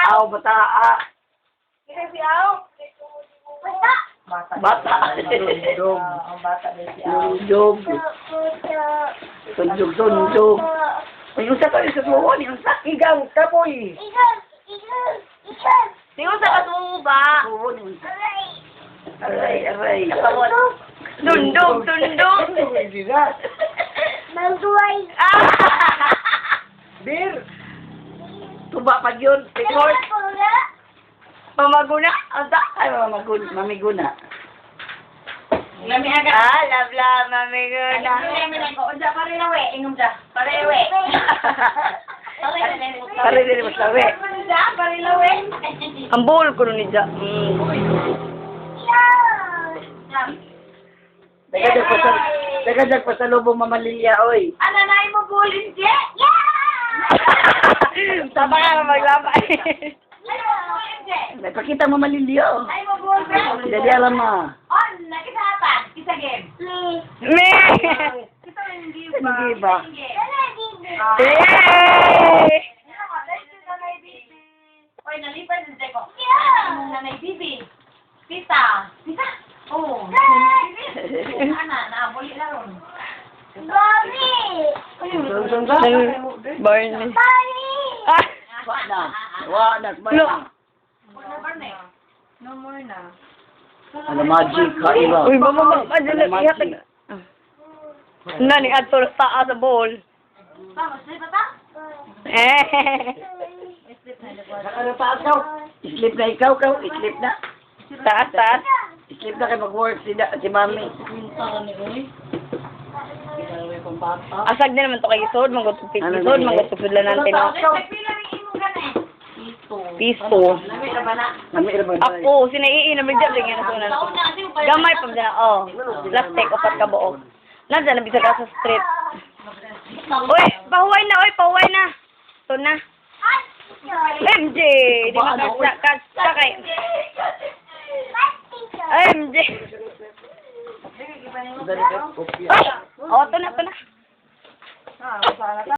Aw, bata. Kita si Aw. Bata. Bata. Dog. Ang bata din si Aw. Tundog. Tundog. Ay, yung sa kayo sa tuwan, yung sa Igang kapoy. Tingnan sa katuba. tuwan, yung sa. Aray. Tundog. Bigat. Ah! Bir. Tuba pa yun. Tikor. Pamaguna. Asa? Ay, mamiguna. Lami agad. Ah, love, mamiguna. Unsa parilawe, ingum sa. Parilawe. Pare din mas lawe. Parilawe. Ang buhol ko nun niya. Dagadag pa sa lubong mamalilya, oy. Ananay mo bulin siya? Tama ka maglabay. Nagpakita mo malilyo. Ay mo bulin. Jadi alam mo. On, nakitapan. Isa game. Me! Kita hindi Hindi ba? Eh! Eh! Oy, nalipan din ko. Ang nanay bibi. Tita. Oh. Ana, naabuli na ron. Barney. Ah! Wala. No more na. Ano magic ka iba? Uy, mama. Magic. Nani ato sa taas sa bowl. Vamos, sleep pa? Ano pa ikaw? Sleep na ikaw. Sleep na. Taas. Sleep na kayo mag-work si mami. Asag din naman to kay Isod. Manggutupit Ano Isod. na, Manggutupit lang natin. Nagpila rin imo ganay. Pisto. Lami ra ba na? Kami ilang Ako, sinaiinom dyan. Tingnan ko na. Gamay pa dyan. Oh. Plastic. Upat ka buo. Nandiyan, nabisa ka sa street. Uy, pahuway na. Ito na. MJ! Di makasakay. MJ! Dali ka, kopya. Oh, ito na.